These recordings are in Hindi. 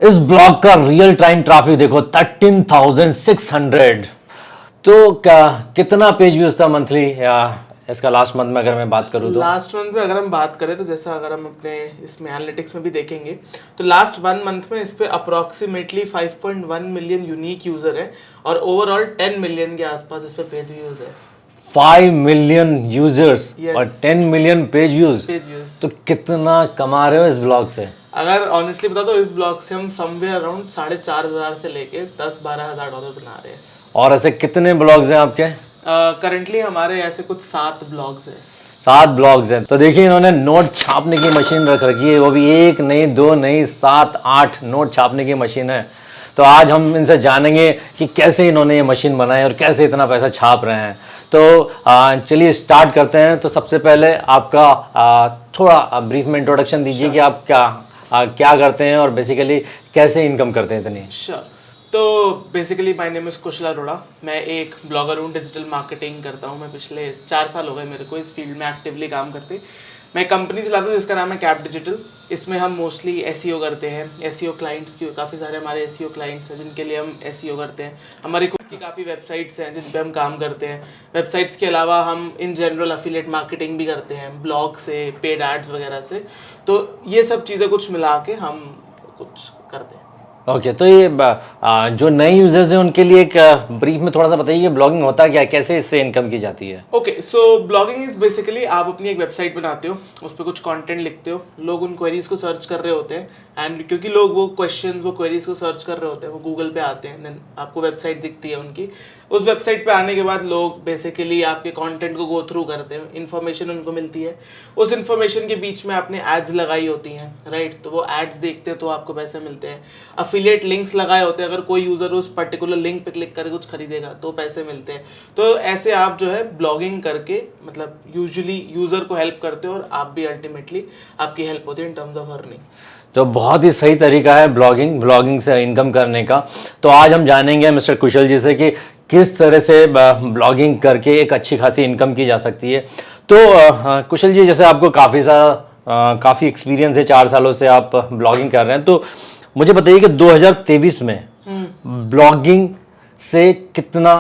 इस ब्लॉग का रियल टाइम ट्रैफिक देखो 13,600। तो क्या कितना पेज व्यूज था मंथली या इसका लास्ट मंथ में अगर मैं बात करूं तो? लास्ट मंथ में अगर हम बात करें तो जैसा अगर हम अपने इसमें एनालिटिक्स में भी देखेंगे तो लास्ट 1 मंथ में इस पे अप्रोक्सीमेटली 5.1 मिलियन यूनिक यूजर है और ओवरऑल 10 मिलियन के आसपास इस पे पेज व्यूज है। 5 मिलियन यूजर्स Yes. और 10 million page views. Page views तो कितना कमा रहे हो इस ब्लॉग से? अगर ऑनेस्टली बता दो इस ब्लॉग से हम समवेयर अराउंड 4,500 से लेके 10-12 हज़ार डॉलर बना रहे हैं। और ऐसे कितने ब्लॉग्स हैं आपके? करंटली हमारे ऐसे कुछ 7 ब्लॉग्स हैं। 7 ब्लॉग्स हैं। तो देखिए इन्होंने नोट छापने की मशीन रख रखी है, वो भी एक नहीं, दो नहीं, 7-8 नोट छापने की मशीन है। तो आज हम इनसे जानेंगे कि कैसे इन्होंने ये मशीन बनाई और कैसे इतना पैसा छाप रहे हैं। तो चलिए स्टार्ट करते हैं। तो सबसे पहले आपका थोड़ा ब्रीफ में इंट्रोडक्शन दीजिए कि आप क्या करते हैं और बेसिकली कैसे इनकम करते हैं इतनी। श्योर। तो बेसिकली माय नेम इज़ कुशल अरोड़ा। मैं एक ब्लॉगर हूँ, डिजिटल मार्केटिंग करता हूँ। मैं पिछले 4 साल हो गए मेरे को इस फील्ड में एक्टिवली काम करते। मैं कंपनी चलाता हूँ जिसका नाम है कैप डिजिटल। इसमें हम मोस्टली एसईओ करते हैं। एसईओ क्लाइंट्स की काफ़ी सारे हमारे एसईओ क्लाइंट्स हैं जिनके लिए हम एसईओ करते हैं। हमारी खुद की काफ़ी वेबसाइट्स हैं जिन पे हम काम करते हैं। वेबसाइट्स के अलावा हम इन जनरल अफिलिएट मार्केटिंग भी करते हैं, ब्लॉग से, पेड एड्स वगैरह से। तो ये सब चीज़ें कुछ मिला के हम कुछ करते हैं। ओके तो ये जो नए यूजर्स हैं उनके लिए एक ब्रीफ में थोड़ा सा बताइए कि ब्लॉगिंग होता क्या है, कैसे इससे इनकम की जाती है? Okay so blogging is basically आप अपनी एक वेबसाइट बनाते हो, उस पर कुछ कंटेंट लिखते हो, लोग उन क्वेरीज को सर्च कर रहे होते हैं एंड क्योंकि लोग वो क्वेश्चंस वो क्वेरीज को सर्च कर रहे होते हैं वो गूगल पे आते हैं, देन आपको वेबसाइट दिखती है उनकी। उस वेबसाइट पे आने के बाद लोग बेसिकली आपके कंटेंट को गो थ्रू करते हैं, इन्फॉर्मेशन उनको मिलती है। उस इन्फॉर्मेशन के बीच में आपने एड्स लगाई होती हैं, राइट? तो वो एड्स देखते हैं तो आपको पैसे मिलते हैं। अफिलिएट लिंक्स लगाए होते हैं, अगर कोई यूज़र उस पर्टिकुलर लिंक पे क्लिक करके कुछ खरीदेगा तो पैसे मिलते हैं। तो ऐसे आप जो है ब्लॉगिंग करके मतलब यूजुअली यूज़र को हेल्प करते हो और आप भी अल्टीमेटली आपकी हेल्प होती है इन टर्म्स ऑफ अर्निंग। तो बहुत ही सही तरीका है ब्लॉगिंग से इनकम करने का। तो आज हम जानेंगे मिस्टर कुशल जी से कि किस तरह से ब्लॉगिंग करके एक अच्छी खासी इनकम की जा सकती है। तो कुशल जी, जैसे आपको काफ़ी एक्सपीरियंस है, 4 सालों से आप ब्लॉगिंग कर रहे हैं, तो मुझे बताइए कि 2023 में ब्लॉगिंग से कितना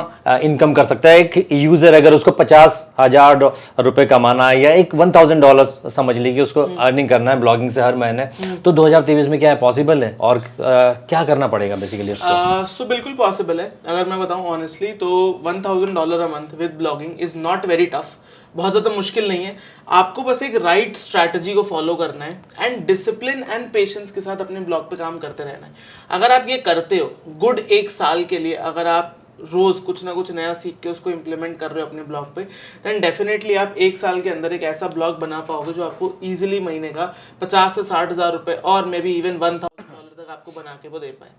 इनकम कर सकता है एक यूजर? अगर उसको 50,000 रुपए कमाना है या एक $1,000 समझ लीजिए उसको अर्निंग करना है ब्लॉगिंग से हर महीने, तो 2023 में क्या है, पॉसिबल है? और क्या करना पड़ेगा बेसिकली उसको? सो बिल्कुल पॉसिबल है। अगर मैं बताऊं ऑनेस्टली तो $1,000 a month with blogging is not very tough. बहुत ज़्यादा मुश्किल नहीं है। आपको बस एक राइट स्ट्रैटेजी को फॉलो करना है एंड डिसिप्लिन एंड पेशेंस के साथ अपने ब्लॉग पे काम करते रहना है। अगर आप ये करते हो गुड 1 साल के लिए, अगर आप रोज़ कुछ ना कुछ नया सीख के उसको इम्प्लीमेंट कर रहे हो अपने ब्लॉग पे, देन डेफिनेटली आप 1 साल के अंदर एक ऐसा ब्लॉग बना पाओगे जो आपको ईजिली महीने का 50 से 60 हज़ार रुपये और मे बी इवन $1,000 तक आपको बना के वो दे पाए।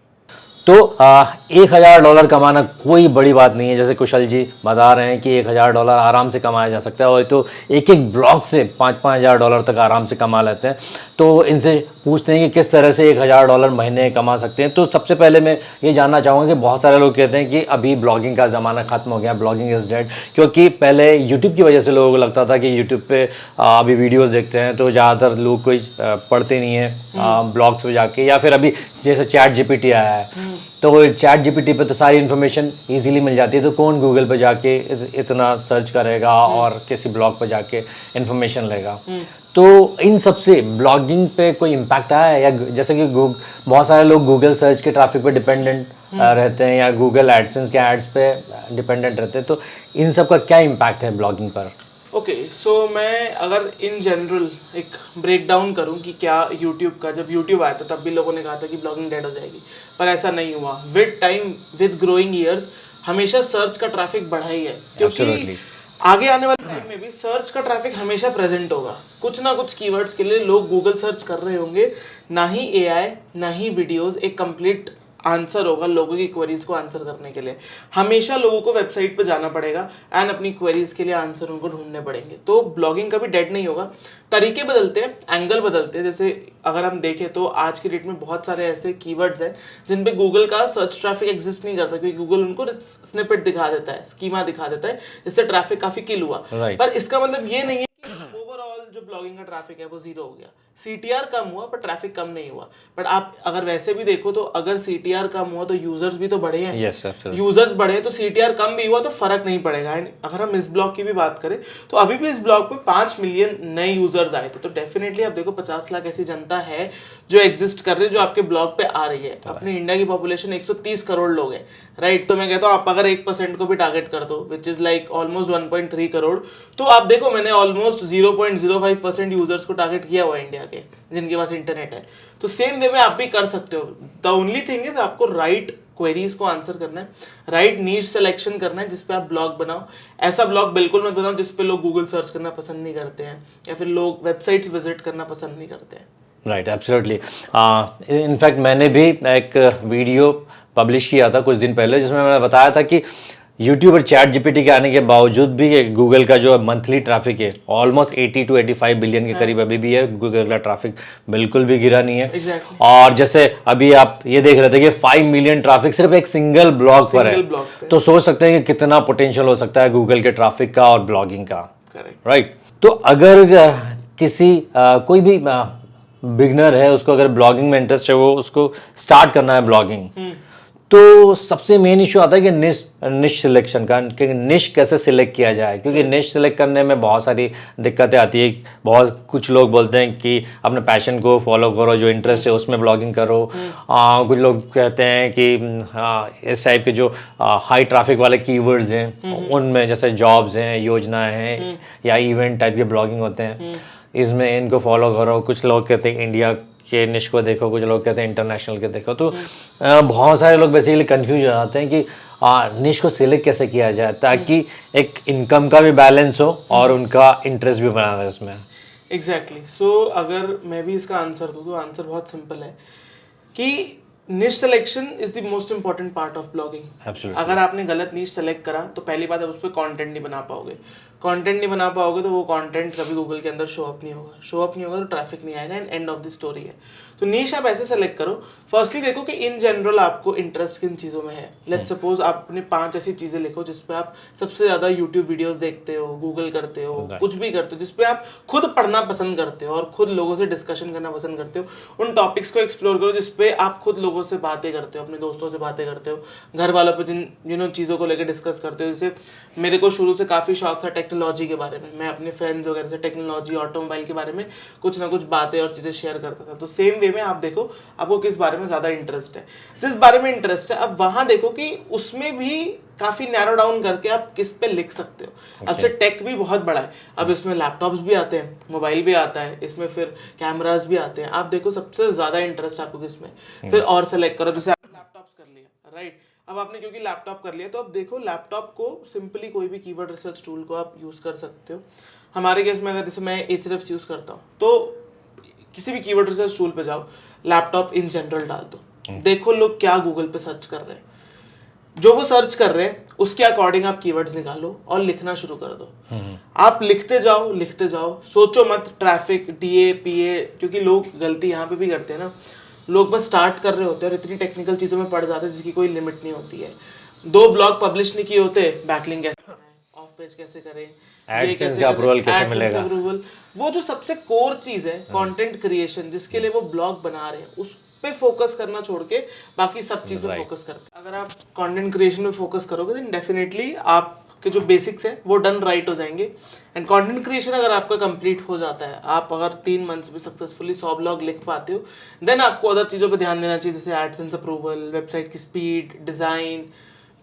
तो $1,000 कमाना कोई बड़ी बात नहीं है। जैसे कुशल जी बता रहे हैं कि $1,000 आराम से कमाया जा सकता है, और तो एक ब्लॉग से $5,000 तक आराम से कमा लेते हैं। तो इनसे पूछते हैं कि किस तरह से $1,000 महीने कमा सकते हैं। तो सबसे पहले मैं ये जानना चाहूँगा कि बहुत सारे लोग कहते हैं कि अभी ब्लॉगिंग का ज़माना ख़त्म हो गया, ब्लॉगिंग इज़ डेड, क्योंकि पहले यूट्यूब की वजह से लोगों को लगता था कि यूट्यूब पे अभी वीडियोज़ देखते हैं तो ज़्यादातर लोग कोई पढ़ते नहीं है ब्लॉग्स पे जाके, या फिर अभी जैसे चैट जीपीटी आया है तो चैट जीपीटी पे तो सारी इन्फॉर्मेशन इजीली मिल जाती है, तो कौन गूगल पे जाके इतना सर्च करेगा और किसी ब्लॉग पे जाके इन्फॉर्मेशन लेगा? तो इन सब से ब्लॉगिंग पे कोई इम्पैक्ट आया है? या जैसे कि बहुत सारे लोग गूगल सर्च के ट्रैफिक पे डिपेंडेंट रहते हैं या गूगल एडसेंस के एड्स पे डिपेंडेंट रहते हैं, तो इन सब का क्या इम्पैक्ट है ब्लॉगिंग पर? ओके सो मैं अगर इन जनरल एक ब्रेक डाउन करूं कि क्या यूट्यूब का, जब यूट्यूब आया था तब भी लोगों ने कहा था कि ब्लॉगिंग डेड हो जाएगी, पर ऐसा नहीं हुआ। With time, with growing years हमेशा सर्च का ट्रैफिक बढ़ा ही है, क्योंकि आगे आने वाले टाइम में भी सर्च का ट्रैफिक हमेशा प्रेजेंट होगा। कुछ ना कुछ कीवर्ड्स के लिए लोग गूगल सर्च कर रहे होंगे, ना ही एआई ना ही वीडियोस एक कंप्लीट आंसर होगा लोगों की क्वेरीज को आंसर करने के लिए। हमेशा लोगों को वेबसाइट पे जाना पड़ेगा एंड अपनी क्वेरीज के लिए आंसर उनको ढूंढने पड़ेंगे। तो ब्लॉगिंग कभी डेड नहीं होगा। तरीके बदलते हैं, एंगल बदलते हैं। जैसे अगर हम देखें तो आज की डेट में बहुत सारे ऐसे कीवर्ड्स हैं जिन पे गूगल का सर्च ट्रैफिक एग्जिस्ट नहीं करता, क्योंकि गूगल उनको स्निपेट दिखा देता है, स्कीमा दिखा देता है, इससे ट्रैफिक काफी किल हुआ। पर इसका मतलब ये नहीं है ओवरऑल जो ब्लॉगिंग का ट्रैफिक है वो 0 हो गया। CTR कम हुआ पर ट्रैफिक कम नहीं हुआ। बट आप अगर वैसे भी देखो तो अगर CTR कम हुआ तो यूजर्स भी तो बढ़े हैं। यस सर, यूजर्स बढ़े तो CTR कम भी हुआ तो फर्क नहीं पड़ेगा। एंड अगर हम इस ब्लॉग की भी बात करें तो अभी भी इस ब्लॉग पे 5 मिलियन नए यूजर्स आए थे। तो डेफिनेटली आप देखो 50 लाख ऐसी जनता है जो एग्जिस्ट कर रही है, जो आपके ब्लॉग पे आ रही है। अपने इंडिया की पॉपुलेशन 130 करोड़ लोग हैं, राइट। तो मैं कहता हूँ आप अगर 1% को भी टारगेट कर दो, which is like almost 1.3 crore, तो आप देखो मैंने ऑलमोस्ट 0.05% यूजर्स को टारगेट किया हुआ इंडिया के जिनके पास इंटरनेट है। तो सेम वे में आप भी कर सकते हो। द ओनली थिंग इज आपको राइट क्वेरीज को आंसर करना है, राइट नीश सिलेक्शन करना है जिसपे आप ब्लॉग बनाओ। ऐसा ब्लॉग बिल्कुल मत बनाओ जिसपे लोग गूगल सर्च करना पसंद नहीं करते हैं या फिर लोग वेबसाइट्स विजिट करना पसंद नहीं करते हैं। Right, absolutely. इनफैक्ट मैंने भी एक वीडियो पब्लिश किया था कुछ दिन पहले जिसमें मैंने बताया था कि यूट्यूब और चैट जीपीटी के आने के बावजूद भी गूगल का जो मंथली ट्रैफिक है ऑलमोस्ट 80 to 85 बिलियन के करीब अभी भी है। गूगल का ट्रैफिक बिल्कुल भी गिरा नहीं है। Exactly. और जैसे अभी आप ये देख रहे थे कि 5 मिलियन ट्रैफिक सिर्फ एक सिंगल ब्लॉग पर है, तो सोच सकते हैं कि कितना पोटेंशियल हो सकता है गूगल के ट्रैफिक का और ब्लॉगिंग का। Correct, right. तो अगर किसी कोई भी बिगनर है, उसको अगर ब्लॉगिंग में इंटरेस्ट है, वो उसको स्टार्ट करना है ब्लॉगिंग, तो सबसे मेन इशू आता है कि निश सिलेक्शन का, कि निश कैसे सिलेक्ट किया जाए। क्योंकि निश सिलेक्ट करने में बहुत सारी दिक्कतें आती है। बहुत कुछ लोग बोलते हैं कि अपने पैशन को फॉलो करो, जो इंटरेस्ट है उसमें ब्लॉगिंग करो। कुछ लोग कहते हैं कि इस टाइप के जो हाई ट्रैफिक वाले कीवर्ड्स हैं उनमें, जैसे जॉब्स हैं, योजनाएं हैं या इवेंट टाइप के ब्लॉगिंग होते हैं, इसमें इनको फॉलो करो। कुछ लोग कहते हैं इंडिया के निश को देखो, कुछ लोग कहते हैं इंटरनेशनल के देखो। तो बहुत सारे लोग बेसिकली कंफ्यूज हो जाते हैं कि निश को सिलेक्ट कैसे किया जाए ताकि एक इनकम का भी बैलेंस हो और उनका इंटरेस्ट भी बना रहे उसमें। एग्जैक्टली। सो अगर मैं भी इसका आंसर दूँ तो आंसर बहुत सिंपल है कि निश selection is the most important part of blogging. अगर आपने गलत निश सेलेक्ट करा तो पहली बात आप उस पर कॉन्टेंट नहीं बना पाओगे। कंटेंट नहीं बना पाओगे तो वो कंटेंट कभी गूगल के अंदर शो अप नहीं होगा। शो अप नहीं होगा तो ट्रैफिक नहीं आएगा and end of the story है। तो नीश आप ऐसे सेलेक्ट करो। फर्स्टली देखो कि इन जनरल आपको इंटरेस्ट किन चीज़ों में है। लेट्स सपोज आप अपने 5 ऐसी चीज़ें लिखो जिसपे आप सबसे ज़्यादा यूट्यूब वीडियोस देखते हो, गूगल करते हो, कुछ भी करते हो, जिसपे आप खुद पढ़ना पसंद करते हो और खुद लोगों से डिस्कशन करना पसंद करते हो। उन टॉपिक्स को एक्सप्लोर करो जिसपे आप खुद लोगों से बातें करते हो, अपने दोस्तों से बातें करते हो, घर वालों पर जिन चीज़ों को लेकर डिस्कस करते हो। जैसे मेरे को शुरू से काफ़ी शौक था टेक्नोलॉजी के बारे में। मैं अपने फ्रेंड्स वगैरह से टेक्नोलॉजी, ऑटोमोबाइल के बारे में कुछ ना कुछ बातें और चीज़ें शेयर करता था। तो सेम वे में आप देखो आपको किस बारे में ज़्यादा इंटरेस्ट है। जिस बारे में इंटरेस्ट है अब वहाँ देखो कि उसमें भी काफ़ी नैरो डाउन करके आप किस पे लिख सकते हो। अब से टेक भी बहुत बड़ा है। अब इसमें लैपटॉप्स भी आते हैं, मोबाइल भी आता है, इसमें फिर कैमरास भी आते हैं। आप देखो सबसे ज़्यादा इंटरेस्ट आपको किस में, फिर और सेलेक्ट करो। जैसे आपने लैपटॉप्स कर लिया, राइट। अब आपने क्योंकि लैपटॉप कर लिया तो अब देखो लैपटॉप को सिंपली कोई भी कीवर्ड रिसर्च टूल को आप यूज़ कर सकते हो। हमारे केस में अगर जैसे मैं Ahrefs यूज़ करता हूँ तो किसी भी कीवर्ड रिसर्च टूल पे जाओ, लैपटॉप इन जनरल डाल दो, देखो लोग क्या गूगल पे सर्च कर रहे हैं। जो वो सर्च कर रहे हैं उसके अकॉर्डिंग आप कीवर्ड्स निकालो और लिखना शुरू कर दो। आप लिखते जाओ, सोचो मत ट्रैफिक, DA, PA, क्योंकि लोग गलती यहाँ पे भी करते हैं ना, लोग बस स्टार्ट कर रहे होते हैं और इतनी टेक्निकल चीज़ों में पड़ जाते हैं जिसकी कोई लिमिट नहीं होती है। 2 ब्लॉग पब्लिश नहीं किए होते, बैकलिंक कैसे करें, ऑफ पेज कैसे करें, एडसेंस का अप्रूवल कैसे मिलेगा, वो जो सबसे कोर चीज़ है कंटेंट क्रिएशन, जिसके लिए वो ब्लॉग बना रहे हैं, उस पे फोकस करना छोड़ के बाकी सब चीज पे फोकस करते हैं। अगर आप कंटेंट क्रिएशन पे फोकस करोगे देन डेफिनेटली आपके जो बेसिक्स हैं वो डन राइट हो जाएंगे। एंड कंटेंट क्रिएशन अगर आपका कंप्लीट हो जाता है, आप अगर 3 मंथ्स में सक्सेसफुली 100 ब्लॉग लिख पाते हो, देन आपको अदर चीज़ों पे ध्यान देना चाहिए, जैसे एडसेंस अप्रूवल, वेबसाइट की स्पीड, डिज़ाइन,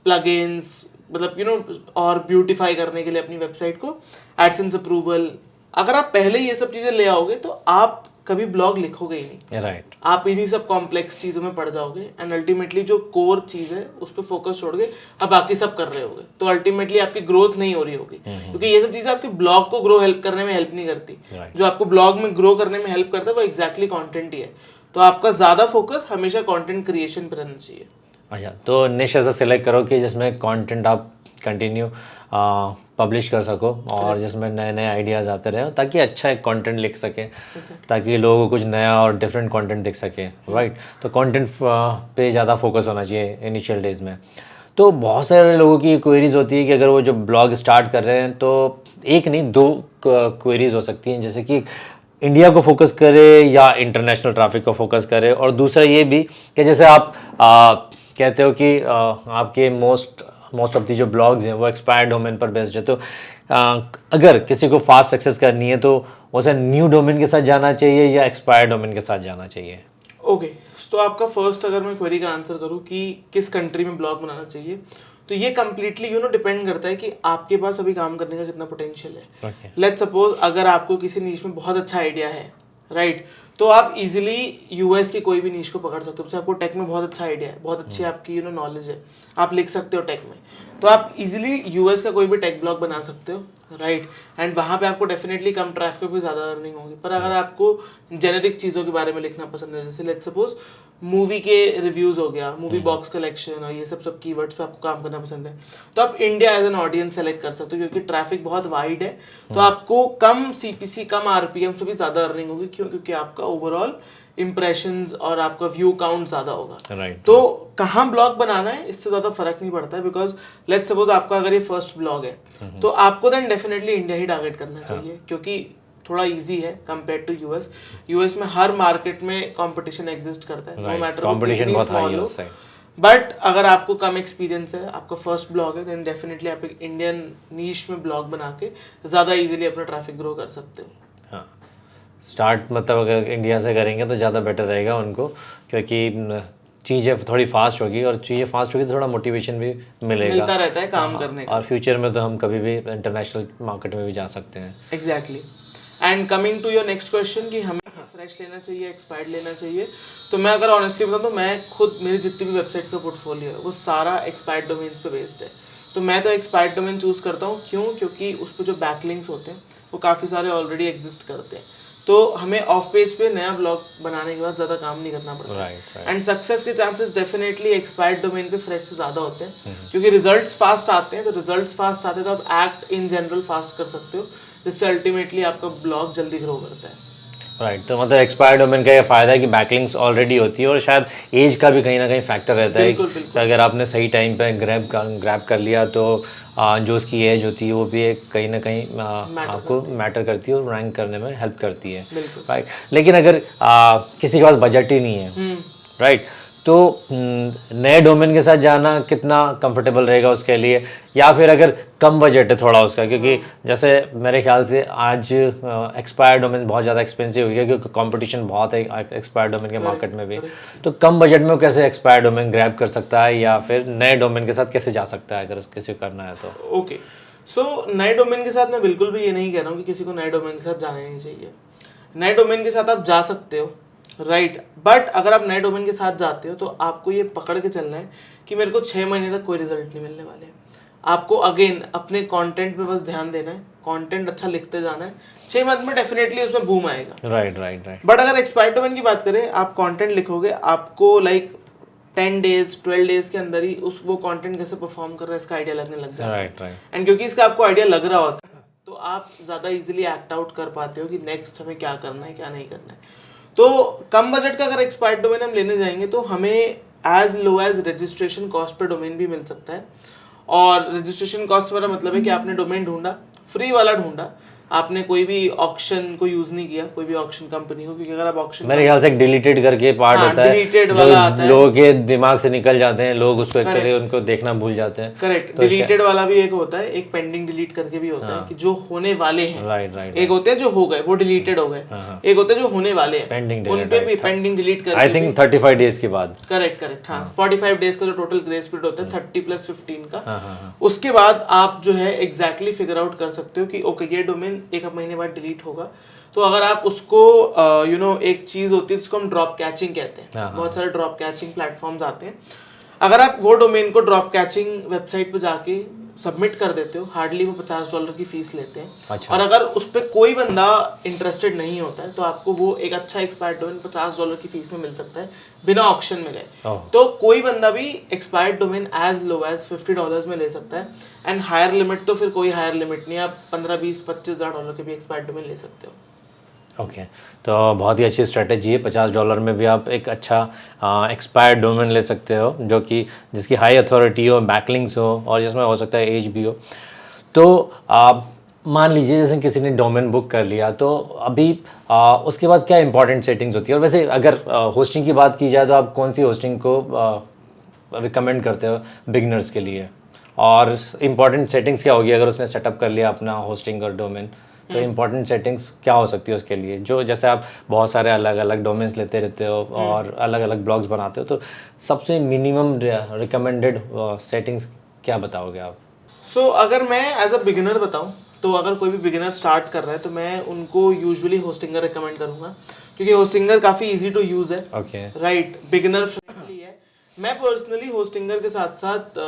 प्लगइन्स, मतलब और ब्यूटीफाई करने के लिए अपनी वेबसाइट को एडसेंस अप्रूवल। अगर आप पहले ये सब चीज़ें ले आओगे तो आप कभी ब्लॉग लिखोगे ही नहीं, राइट। आप इन्हीं सब कॉम्प्लेक्स चीज़ों में पड़ जाओगे एंड अल्टीमेटली जो कोर चीज़ है उस पर फोकस छोड़ के अब बाकी सब कर रहे होगे तो अल्टीमेटली आपकी ग्रोथ नहीं हो रही होगी। क्योंकि ये सब चीज़ें आपके ब्लॉग को ग्रो करने में हेल्प नहीं करती। जो आपको ब्लॉग में ग्रो करने में हेल्प करता है वो एग्जैक्टली कॉन्टेंट ही है। तो आपका ज़्यादा फोकस हमेशा कॉन्टेंट क्रिएशन पर रहना चाहिए। अच्छा, तो निश ऐसा सिलेक्ट करो कि जिसमें कंटेंट आप कंटिन्यू पब्लिश कर सको और जिसमें नए नए आइडियाज़ आते रहे ताकि अच्छा एक कंटेंट लिख सके, ताकि लोगों को कुछ नया और डिफरेंट कंटेंट दिख सके, राइट। तो कंटेंट पे ज़्यादा फोकस होना चाहिए इनिशियल डेज में। तो बहुत सारे लोगों की क्वेरीज होती है कि अगर वो जो ब्लॉग स्टार्ट कर रहे हैं तो एक नहीं, दो क्वेरीज हो सकती हैं, जैसे कि इंडिया को फोकस करे या इंटरनेशनल ट्रैफिक को फोकस करे, और दूसरा ये भी कि जैसे आप कहते हो कि आपके मोस्ट ऑफ दी जो ब्लॉग्स हैं वो एक्सपायर्ड डोमेन पर बेस्ड है, तो अगर किसी को फास्ट सक्सेस करनी है तो उसे न्यू डोमेन के साथ जाना चाहिए या एक्सपायर्ड डोमेन के साथ जाना चाहिए? ओके, तो आपका फर्स्ट अगर मैं क्वेरी का आंसर करूँ कि किस कंट्री में ब्लॉग बनाना चाहिए, तो ये कम्प्लीटली डिपेंड करता है कि आपके पास अभी काम करने का कितना पोटेंशियल है। लेट्स सपोज अगर आपको किसी नीश में बहुत अच्छा आइडिया है, राइट, तो आप इजीली यूएस की कोई भी नीश को पकड़ सकते हो। जैसे आपको टेक में बहुत अच्छा आइडिया है, बहुत अच्छी आपकी नॉलेज है, आप लिख सकते हो टेक में, तो आप इजीली यूएस का कोई भी टेक ब्लॉग बना सकते हो, राइट। एंड वहाँ पे आपको डेफिनेटली कम ट्रैफिक पे ज़्यादा अर्निंग होगी। पर अगर आपको जेनेरिक चीज़ों के बारे में लिखना पसंद है, जैसे लेट्स सपोज मूवी के रिव्यूज़ हो गया, मूवी बॉक्स कलेक्शन और ये सब कीवर्ड्स पे आपको काम करना पसंद है, तो आप India as an audience select कर सकते हो, क्योंकि ट्रैफिक बहुत वाइड है, तो आपको कम सीपीसी, कम आरपीएम से भी ज़्यादा अर्निंग होगी। क्यों? क्योंकि आपका ओवरऑल इंप्रेशंस और आपका व्यू काउंट ज़्यादा होगा। Right. तो कहाँ ब्लॉग बनाना है इससे ज़्यादा फर्क नहीं पड़ता है, बिकॉज लेट्स सपोज आपका अगर ये फर्स्ट ब्लॉग है तो आपको देन डेफिनेटली इंडिया ही टारगेट करना चाहिए, क्योंकि थोड़ा इजी है कंपेयर टू यूएस। यूएस में हर मार्केट में कंपटीशन एग्जिस्ट करता है, नो मैटर कंपटीशन बहुत हाई है उस साइड। बट अगर आपको कम एक्सपीरियंस है, आपका फर्स्ट ब्लॉग है, देन डेफिनेटली आप एक इंडियन नीश में ब्लॉग बना के ज़्यादा इजीली अपना ट्रैफिक ग्रो कर सकते हो। हाँ, स्टार्ट मतलब अगर इंडिया से करेंगे तो ज़्यादा बेटर रहेगा उनको, क्योंकि चीज़ें थोड़ी फास्ट होगी, और चीज़ें फास्ट होगी तो थोड़ा मोटिवेशन भी मिलता रहता है काम करने का, और फ्यूचर में तो हम कभी भी इंटरनेशनल मार्केट में भी जा सकते हैं। Exactly. And coming to your next question कि हमें फ्रेश लेना चाहिए, एक्सपायर्ड लेना चाहिए, तो मैं अगर ऑनेस्टली बताऊँ तो मैं खुद, मेरी जितनी भी वेबसाइट्स का पोर्टफोलियो है वो सारा एक्सपायर्ड डोमेन्स पे बेस्ड है। तो मैं तो एक्सपायर्ड डोमेन चूज़ करता हूँ। क्यों? क्योंकि उस पर जो बैकलिंक्स होते हैं वो काफ़ी सारे ऑलरेडी एग्जिस्ट करते हैं, तो हमें ऑफ पेज पे नया ब्लॉग बनाने के बाद ज़्यादा काम नहीं करना पड़ता। एंड सक्सेस के चांसेस डेफिनेटली एक्सपायर्ड डोमेन पे फ्रेश से ज़्यादा होते हैं, क्योंकि रिजल्ट्स फास्ट आते हैं। तो रिजल्ट्स फास्ट आते हैं तो आप एक्ट इन जनरल फास्ट कर सकते हो, जिससे अल्टीमेटली आपका ब्लॉग जल्दी ग्रो करता है। राइट, तो मतलब एक्सपायर्ड डोमेन का ये फ़ायदा है कि बैकलिंक्स ऑलरेडी होती है, और शायद एज का भी कहीं ना कहीं फैक्टर रहता है कि अगर आपने सही टाइम पे ग्रैब कर लिया तो जो उसकी एज होती है वो भी एक कहीं ना कहीं आपको मैटर करती है और रैंक करने में हेल्प करती है, राइट। लेकिन अगर किसी के पास बजट ही नहीं है, राइट, तो नए डोमेन के साथ जाना कितना कंफर्टेबल रहेगा उसके लिए, या फिर अगर कम बजट है थोड़ा उसका, क्योंकि जैसे मेरे ख्याल से आज एक्सपायर्ड डोमेन बहुत ज़्यादा एक्सपेंसिव हो गया, क्योंकि कंपटीशन बहुत है एक्सपायर्ड डोमेन के मार्केट में भी। तो कम बजट में वो कैसे एक्सपायर्ड डोमेन ग्रैब कर सकता है, या फिर नए डोमेन के साथ कैसे जा सकता है अगर किसी को करना है तो? ओके, सो नए डोमेन के साथ मैं बिल्कुल भी ये नहीं कह रहा हूँ कि किसी को नए डोमेन के साथ जाना नहीं चाहिए। नए डोमेन के साथ आप जा सकते हो, राइट, बट अगर आप नए डोमेन के साथ जाते हो तो आपको ये पकड़ के चलना है कि मेरे को 6 महीने तक कोई रिजल्ट नहीं मिलने वाले। आपको अगेन अपने कंटेंट पे बस ध्यान देना है, कंटेंट अच्छा लिखते जाना है, 6 मंथ में डेफिनेटली उसमें बूम आएगा। राइट। बट अगर एक्सपायर्ड डोमेन की बात करें, आप कंटेंट लिखोगे, आपको लाइक 10 डेज 12 डेज के अंदर ही वो कंटेंट कैसे परफॉर्म कर रहा है इसका आइडिया लगने लग जाता है। राइट। एंड क्योंकि इसका आपको आइडिया लग रहा होता है तो आप ज़्यादा इजीली एक्ट आउट कर पाते हो कि नेक्स्ट हमें क्या करना है, क्या नहीं करना है। तो कम बजट का अगर एक्सपायर्ड डोमेन हम लेने जाएंगे तो हमें as low as registration cost पर डोमेन भी मिल सकता है। और रजिस्ट्रेशन कॉस्ट वाला मतलब है कि आपने डोमेन ढूंढा, फ्री वाला ढूंढा, आपने कोई भी ऑक्शन को यूज नहीं किया, कोई भी ऑक्शन कंपनी को, क्योंकि अगर आप ऑक्शन, मेरे ख्याल से एक डिलीटेड करके पार्ट होता है, डिलीटेड वाला आता है, लोगों के दिमाग से निकल जाते हैं, लोग उसको एक्चुअली उनको देखना भूल जाते हैं। करेक्ट, डिलीटेड वाला भी एक होता है, एक पेंडिंग डिलीट करके भी होता है कि जो होने वाले हैं। राइट। एक होते हैं जो हो गए वो डिलीटेड हो गए, एक होते हैं जो होने वाले हैं पेंडिंग, उन पे भी पेंडिंग डिलीट करके, आई थिंक 35 डेज के बाद। करेक्ट, हाँ, 45 डेज का जो टोटल ग्रेस पीरियड होता है 30+15 का, उसके बाद आप जो है एग्जैक्टली फिगर आउट कर सकते हो कि ओके ये डोमेन 1 महीने बाद डिलीट होगा। तो अगर आप उसको एक चीज होती है जिसको हम ड्रॉप कैचिंग कहते हैं, बहुत सारे ड्रॉप कैचिंग प्लेटफॉर्म्स आते हैं, अगर आप वो डोमेन को ड्रॉप कैचिंग वेबसाइट पे जाके सबमिट कर देते हो, हार्डली वो $50 की फीस लेते हैं। अच्छा। और अगर उस पर कोई बंदा इंटरेस्टेड नहीं होता है तो आपको वो एक अच्छा एक्सपायर्ड डोमेन $50 की फीस में मिल सकता है बिना ऑक्शन में गए। तो कोई बंदा भी expired domain as low as $50 में ले सकता है। एंड हायर लिमिट तो फिर कोई हायर लिमिट नहीं है, आप 15, 20, $25,000 के भी एक्सपायर्ड डोमेन ले सकते हो। ओके, तो बहुत ही अच्छी स्ट्रेटेजी है। $50 में भी आप एक अच्छा एक्सपायर्ड डोमेन ले सकते हो, जो कि जिसकी हाई अथॉरिटी हो, बैकलिंक्स हो, और जिसमें हो सकता है एज भी हो। तो मान लीजिए जैसे किसी ने डोमेन बुक कर लिया तो अभी उसके बाद क्या इंपॉर्टेंट सेटिंग्स होती है, और वैसे अगर होस्टिंग की बात की जाए तो आप कौन सी होस्टिंग को रिकमेंड करते हो बिगनर्स के लिए, और इम्पॉर्टेंट सेटिंग्स क्या होगी अगर उसने सेटअप कर लिया अपना होस्टिंग और डोमेन, तो इम्पॉर्टेंट सेटिंग्स क्या हो सकती है उसके लिए, जो जैसे आप बहुत सारे अलग अलग डोमेन्स लेते रहते हो और अलग अलग ब्लॉग्स बनाते हो, तो सबसे मिनिमम रिकमेंडेड सेटिंग्स क्या बताओगे आप? सो अगर मैं एज अ बिगिनर बताऊं, तो अगर कोई भी बिगिनर स्टार्ट कर रहा है तो मैं उनको यूजुअली होस्टिंगर रिकमेंड करूंगा, क्योंकि होस्टिंगर काफ़ी इजी टू यूज़ है, ओके, राइट, बिगिनर फ्रेंडली है। मैं पर्सनली होस्टिंगर के साथ साथ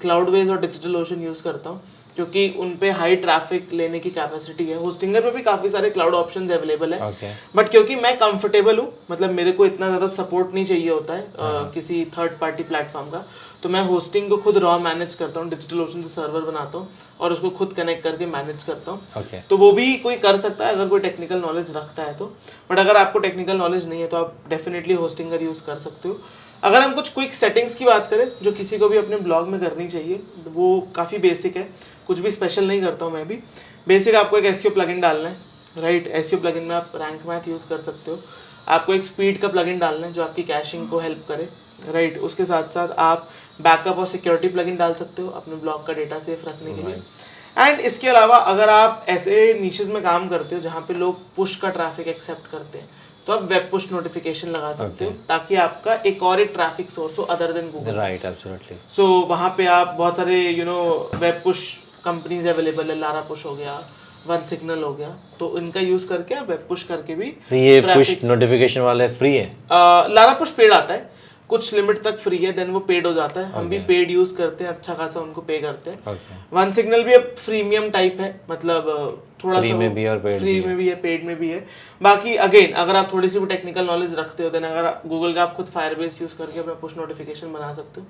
क्लाउडवेज और डिजिटल ओशन यूज़ करता हूँ, क्योंकि उन पे हाई ट्रैफिक लेने की कैपेसिटी है। होस्टिंगर पे भी काफ़ी सारे क्लाउड ऑप्शंस अवेलेबल है, ओके, बट क्योंकि मैं कंफर्टेबल हूँ, मतलब मेरे को इतना ज़्यादा सपोर्ट नहीं चाहिए होता है किसी थर्ड पार्टी प्लेटफॉर्म का, तो मैं होस्टिंग को खुद रॉ मैनेज करता हूँ, डिजिटल ओशन से सर्वर बनाता हूँ और उसको खुद कनेक्ट करके मैनेज करता हूँ। ओके, तो वो भी कोई कर सकता है अगर कोई टेक्निकल नॉलेज रखता है तो, बट अगर आपको टेक्निकल नॉलेज नहीं है तो आप डेफिनेटली होस्टिंगर यूज़ कर सकते हो। अगर हम कुछ क्विक सेटिंग्स की बात करें जो किसी को भी अपने ब्लॉग में करनी चाहिए, वो काफ़ी बेसिक है, कुछ भी स्पेशल नहीं करता हूँ मैं भी। बेसिक आपको एक एसईओ प्लगइन डालना है, राइट। एसईओ प्लगइन में आप रैंक मैथ यूज़ कर सकते हो। आपको एक स्पीड का प्लगइन डालना है जो आपकी कैशिंग को हेल्प करे, राइट। उसके साथ साथ आप बैकअप और सिक्योरिटी प्लगइन डाल सकते हो अपने ब्लॉग का डेटा सेफ रखने के लिए। एंड इसके अलावा अगर आप ऐसे नीचेस में काम करते हो जहाँ पे लोग पुश का ट्रैफिक एक्सेप्ट करते हैं, तो आप वेब पुश नोटिफिकेशन लगा सकते हो, ताकि आपका एक और एक ट्रैफिक सोर्स हो other than Google, right, absolutely. So वहाँ पे आप बहुत सारे वेब पुश कंपनीज अवेलेबल है, लारा पुश हो गया, वन सिग्नल हो गया, तो इनका यूज करके आप वेब पुश करके भी तो ये पुश नोटिफिकेशन वाले फ्री है? लारा पुश पेड आता है, कुछ लिमिट तक फ्री है, देन वो पेड हो जाता है। हम भी पेड यूज करते हैं, अच्छा खासा उनको पे करते हैं। वन सिग्नल भी अब फ्रीमियम टाइप है, मतलब थोड़ा फ्री सा में भी और पेड फ्री में भी है, पेड में भी है। बाकी अगेन अगर आप थोड़ी सी भी टेक्निकल नॉलेज रखते हो, देन अगर गूगल का आप खुद फायरबेस यूज करके अपना पुश नोटिफिकेशन बना सकते हो।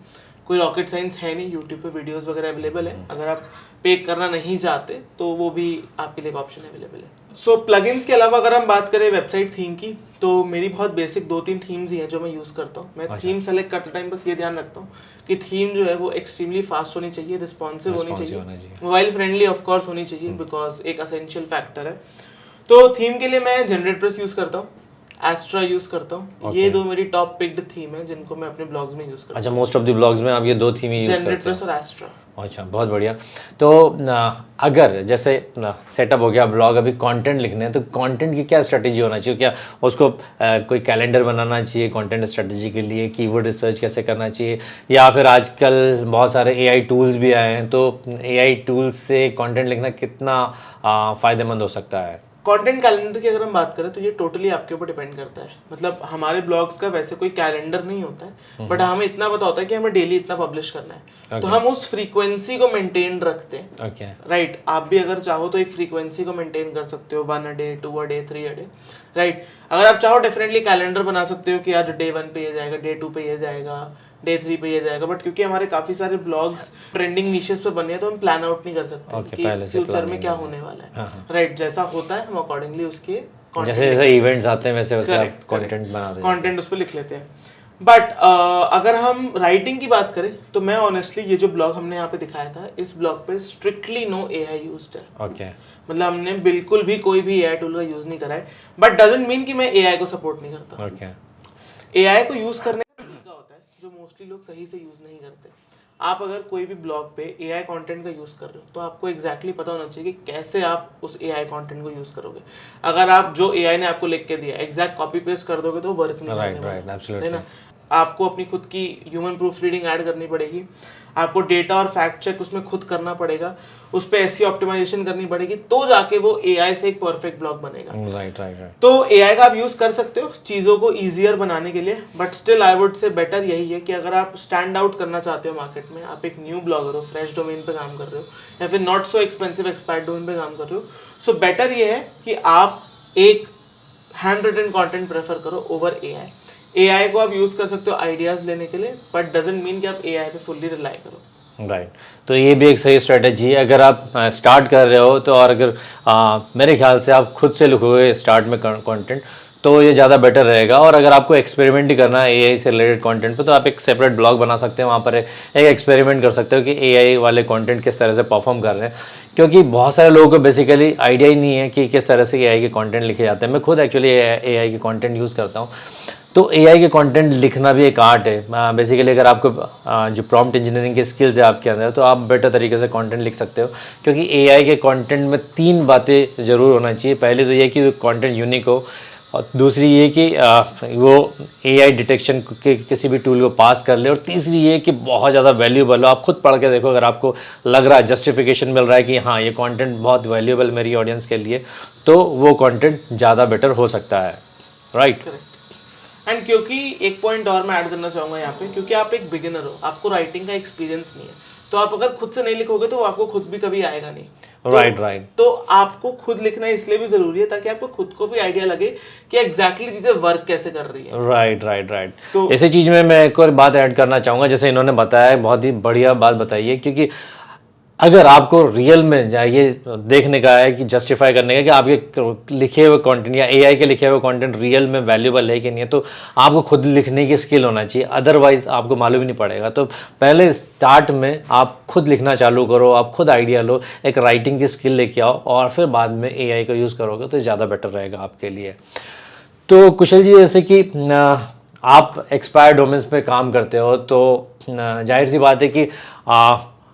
कोई रॉकेट साइंस है नहीं, यूट्यूब पे वीडियोस वगैरह अवेलेबल है। अगर आप पे करना नहीं चाहते तो वो भी आपके लिए एक ऑप्शन अवेलेबल है। सो प्लगइन्स के अलावा अगर हम बात करें वेबसाइट थीम की, तो मेरी बहुत बेसिक 2-3 थीम्स ही हैं जो मैं यूज़ करता हूँ। मैं थीम सेलेक्ट करते टाइम बस ये ध्यान रखता हूँ कि थीम जो है वो एक्सट्रीमली फास्ट होनी चाहिए, रिस्पॉन्सिव होनी चाहिए, मोबाइल फ्रेंडली ऑफ कोर्स होनी चाहिए, बिकॉज एक असेंशियल फैक्टर है। तो थीम के लिए मैं जनरेटप्रेस यूज़ करता हूँ, एस्ट्रा यूज करता हूँ। ये दो मेरी टॉप पिक्ड थीम है जिनको मैं अपने ब्लॉग्स में यूज करता हूँ। अच्छा, मोस्ट ऑफ द ब्लॉग्स में आप ये दो थीम ही यूज करते हैं? जनरेटप्रेस और एस्ट्रा। अच्छा, बहुत बढ़िया। तो अगर जैसे सेटअप हो गया ब्लॉग, अभी कंटेंट लिखने हैं, तो कंटेंट की क्या स्ट्रेटजी होना चाहिए? क्या उसको कोई कैलेंडर बनाना चाहिए कंटेंट स्ट्रेटजी के लिए? कीवर्ड रिसर्च कैसे करना चाहिए? या फिर आजकल बहुत सारे एआई टूल्स भी आए हैं, तो एआई टूल्स से कंटेंट लिखना कितना फ़ायदेमंद हो सकता है? कंटेंट कैलेंडर की अगर हम बात करें तो ये टोटली आपके ऊपर डिपेंड करता है। मतलब हमारे ब्लॉग्स का वैसे कोई कैलेंडर नहीं होता है, बट हमें इतना पता होता है कि हमें डेली इतना पब्लिश करना है, तो हम उस फ्रीक्वेंसी को मेंटेन रखते हैं, राइट। आप भी अगर चाहो तो एक फ्रीक्वेंसी को मेंटेन कर सकते हो, 1 a day, 2 a day, 3 a day, right. अगर आप चाहो डेफिनेटली कैलेंडर बना सकते हो कि आज डे 1 पे ये जाएगा, डे 2 पे ये जाएगा, डे 3 पे ये जाएगा, बट क्योंकि हमारे काफी सारे ब्लॉग्स ट्रेंडिंग निशेस पे बने हैं तो हम प्लान आउट नहीं कर सकते कि फ्यूचर में क्या होने वाला है, राइट। जैसा होता है हम अकॉर्डिंगली उसके जैसे जैसे इवेंट्स आते हैं वैसे वैसे आप कंटेंट बनाते हैं, कंटेंट उस पर लिख लेते हैं। बट अगर हम राइटिंग की बात करें तो मैं ऑनेस्टली ये जो ब्लॉग हमने यहाँ पे दिखाया था, इस ब्लॉग पे स्ट्रिक्टली नो एआई यूज्ड है। ओके, मतलब हमने बिल्कुल भी कोई भी एआई टूल का यूज नहीं करा है, बट डजंट मीन कि मैं एआई को सपोर्ट नहीं करता। ओके, एआई को यूज करने का तरीका होता है जो मोस्टली लोग सही से यूज नहीं करते। आप अगर कोई भी ब्लॉग पे एआई कंटेंट का यूज कर रहे हो तो आपको एग्जैक्टली पता होना चाहिए कि कैसे आप उस एआई कंटेंट को यूज करोगे। अगर आप जो एआई ने आपको लिख के दिया एग्जैक्ट कॉपी पेस्ट कर दोगे तो वर्क नहीं करेगा, है ना। आपको अपनी खुद की ह्यूमन प्रूफ रीडिंग ऐड करनी पड़ेगी, आपको डेटा और फैक्ट चेक उसमें खुद करना पड़ेगा, उस पे एसईओ ऑप्टिमाइजेशन करनी पड़ेगी, तो जाके वो एआई से एक परफेक्ट ब्लॉग बनेगा। Right right right. तो एआई का आप यूज कर सकते हो चीज़ों को ईजियर बनाने के लिए, but still I would say better यही है कि अगर आप स्टैंड आउट करना चाहते हो मार्केट में, आप एक न्यू ब्लॉगर हो, फ्रेश डोमेन पे काम कर रहे हो, या फिर not so expensive expired domain पे काम कर रहे हो, सो बेटर ये है कि आप एक हैंड रिटन कंटेंट प्रेफर करो ओवर एआई। एआई को आप यूज कर सकते हो आइडियाज लेने के लिए, बट डजंट मीन कि आप एआई पे फुल्ली रिलाई करो। राइट, तो ये भी एक सही स्ट्रेटजी है अगर आप स्टार्ट कर रहे हो तो। और अगर मेरे ख्याल से आप खुद से लिखोगे स्टार्ट में कंटेंट, तो ये ज़्यादा बेटर रहेगा। और अगर आपको एक्सपेरिमेंट ही करना है एआई से रिलेटेड कंटेंट पे, तो आप एक सेपरेट ब्लॉग बना सकते हैं, वहाँ पर एक एक्सपेरिमेंट कर सकते हो कि एआई वाले कंटेंट किस तरह से परफॉर्म कर रहे हैं, क्योंकि बहुत सारे लोगों को बेसिकली आइडिया ही नहीं है कि किस तरह से एआई के कंटेंट लिखे जाते हैं। मैं खुद एक्चुअली एआई के कंटेंट यूज़ करता हूँ, तो एआई के कंटेंट लिखना भी एक आर्ट है बेसिकली। अगर आपको जो प्रॉम्प्ट इंजीनियरिंग की स्किल्स है आपके अंदर, तो आप बेटर तरीके से कंटेंट लिख सकते हो, क्योंकि एआई के कंटेंट में 3 बातें ज़रूर होना चाहिए। पहले तो ये कि कंटेंट यूनिक हो, और दूसरी ये कि वो एआई डिटेक्शन के किसी भी टूल को पास कर ले, और तीसरी ये कि बहुत ज़्यादा वैल्यूएबल हो। आप खुद पढ़ के देखो, अगर आपको लग रहा है, जस्टिफिकेशन मिल रहा है कि हाँ ये कंटेंट बहुत वैल्यूएबल मेरी ऑडियंस के लिए, तो वो कंटेंट ज़्यादा बेटर हो सकता है, राइट। एंड क्योंकि एक पॉइंट और मैं ऐड करना चाहूँगा यहाँ पे, क्योंकि आप एक बिगिनर हो, आपको राइटिंग का एक्सपीरियंस नहीं है, तो आप अगर खुद से नहीं लिखोगे तो आपको खुद भी कभी आएगा नहीं। राइट। तो आपको खुद लिखना इसलिए भी जरूरी है ताकि आपको खुद को भी आइडिया लगे कि एग्जैक्टली चीजें वर्क कैसे कर रही है। राइट। तो इसी चीज़ में मैं एक और बात ऐड करना चाहूँगा, जैसे इन्होंने बताया, बहुत ही बढ़िया बात बताई है, क्योंकि अगर आपको रियल में ये देखने का है कि जस्टिफाई करने का कि आपके लिखे हुए कंटेंट या एआई के लिखे हुए कंटेंट रियल में वैल्यूबल है कि नहीं है, तो आपको खुद लिखने की स्किल होना चाहिए, अदरवाइज आपको मालूम ही नहीं पड़ेगा। तो पहले स्टार्ट में आप खुद लिखना चालू करो, आप खुद आइडिया लो, एक राइटिंग की स्किल लेके आओ, और फिर बाद में एआई का यूज़ करोगे तो ज़्यादा बेटर रहेगा आपके लिए। तो कुशल जी, जैसे कि आप एक्सपायर डोमेन्स पे काम करते हो, तो जाहिर सी बात है कि